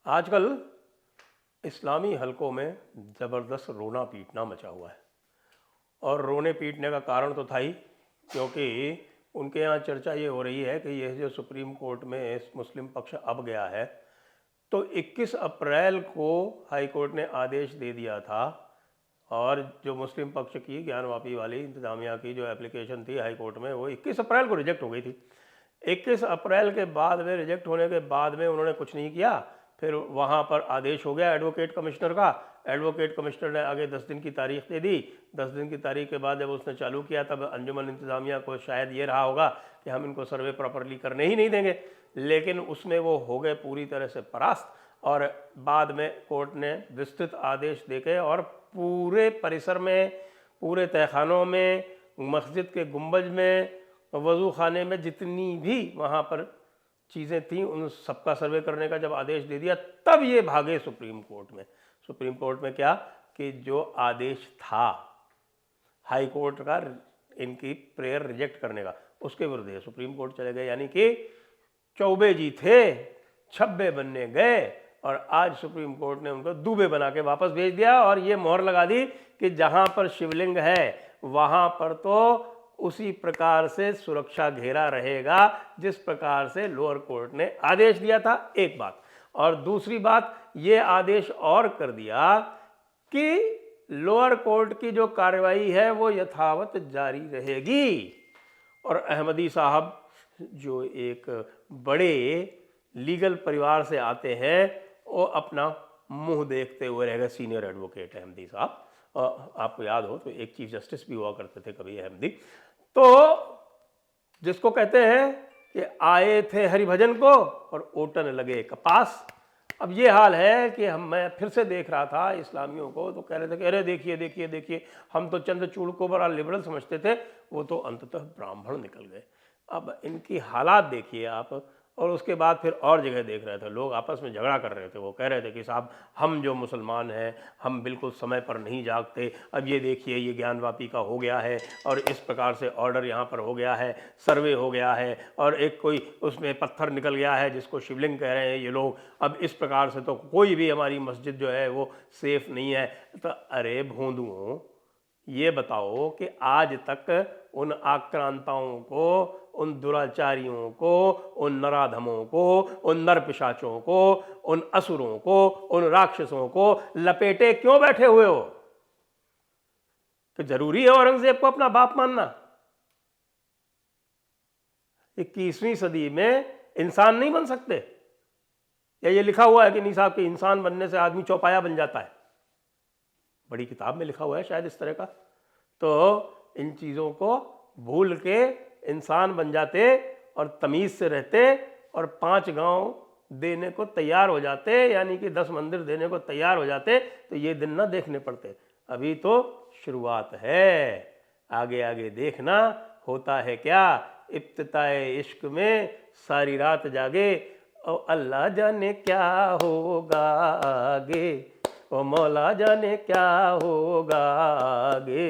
आजकल इस्लामी हलकों में ज़बरदस्त रोना पीटना मचा हुआ है। और रोने पीटने का कारण तो था ही, क्योंकि उनके यहाँ चर्चा ये हो रही है कि यह जो सुप्रीम कोर्ट में मुस्लिम पक्ष अब गया है, तो 21 अप्रैल को हाई कोर्ट ने आदेश दे दिया था। और जो मुस्लिम पक्ष की ज्ञानवापी वाली इंतज़ामिया की जो एप्लीकेशन थी हाई कोर्ट में, वो 21 अप्रैल को रिजेक्ट हो गई थी। 21 अप्रैल के बाद में, रिजेक्ट होने के बाद में, उन्होंने कुछ नहीं किया। फिर वहाँ पर आदेश हो गया एडवोकेट कमिश्नर का। एडवोकेट कमिश्नर ने आगे 10 दिन की तारीख दे दी। 10 दिन की तारीख के बाद जब उसने चालू किया, तब अंजुमन इंतज़ामिया को शायद ये रहा होगा कि हम इनको सर्वे प्रॉपरली करने ही नहीं देंगे, लेकिन उसमें वो हो गए पूरी तरह से परास्त। और बाद में कोर्ट ने विस्तृत आदेश देके और पूरे परिसर में, पूरे तहखानों में, मस्जिद के गुंबज में, वज़ू खाने में जितनी भी वहाँ पर चीज़ें थीं, उन सबका सर्वे करने का जब आदेश दे दिया, तब ये भागे सुप्रीम कोर्ट में। सुप्रीम कोर्ट में क्या कि जो आदेश था हाई कोर्ट का इनकी प्रेयर रिजेक्ट करने का, उसके विरुद्ध ये सुप्रीम कोर्ट चले गए। यानी कि चौबे जी थे, छब्बे बनने गए, और आज सुप्रीम कोर्ट ने उनको दूबे बना के वापस भेज दिया। और ये मोहर लगा दी कि जहाँ पर शिवलिंग है वहाँ पर तो उसी प्रकार से सुरक्षा घेरा रहेगा जिस प्रकार से लोअर कोर्ट ने आदेश दिया था, एक बात। और दूसरी बात, ये आदेश और कर दिया कि लोअर कोर्ट की जो कार्रवाई है वो यथावत जारी रहेगी। और अहमदी साहब जो एक बड़े लीगल परिवार से आते हैं, वो अपना मुंह देखते हुए रह गए। सीनियर एडवोकेट अहमदी साहब, आपको याद हो तो एक चीफ जस्टिस भी हुआ करते थे कभी अहमदी, तो जिसको कहते हैं कि आए थे हरिभजन को और ओटन लगे कपास। अब ये हाल है कि मैं फिर से देख रहा था इस्लामियों को, तो कह रहे थे कि अरे देखिए देखिए देखिए, हम तो चंद चूड़ को बड़ा लिबरल समझते थे, वो तो अंततः ब्राह्मण निकल गए। अब इनकी हालात देखिए आप। और उसके बाद फिर और जगह देख रहे थे, लोग आपस में झगड़ा कर रहे थे। वो कह रहे थे कि साहब, हम जो मुसलमान हैं, हम बिल्कुल समय पर नहीं जागते। अब ये देखिए, ये ज्ञानवापी का हो गया है और इस प्रकार से ऑर्डर यहाँ पर हो गया है, सर्वे हो गया है, और एक कोई उसमें पत्थर निकल गया है जिसको शिवलिंग कह रहे हैं ये लोग। अब इस प्रकार से तो कोई भी हमारी मस्जिद जो है वो सेफ नहीं है। तो अरे भोंदुओं, ये बताओ कि आज तक उन आक्रांताओं को, उन दुराचारियों को, उन नराधमों को, उन नरपिशाचों को, उन असुरों को, उन राक्षसों को लपेटे क्यों बैठे हुए हो? कि जरूरी है औरंगजेब को अपना बाप मानना? 21वीं सदी में इंसान नहीं बन सकते? या ये लिखा हुआ है कि नहीं साहब कि इंसान बनने से आदमी चौपाया बन जाता है? बड़ी किताब में लिखा हुआ है शायद इस तरह का। तो इन चीज़ों को भूल के इंसान बन जाते और तमीज़ से रहते और 5 गांव देने को तैयार हो जाते, यानी कि 10 मंदिर देने को तैयार हो जाते, तो ये दिन ना देखने पड़ते। अभी तो शुरुआत है, आगे आगे देखना होता है क्या। इब्तिदाए इश्क में सारी रात जागे, और अल्लाह जाने क्या होगा आगे, ओ मौला जाने क्या होगा आगे।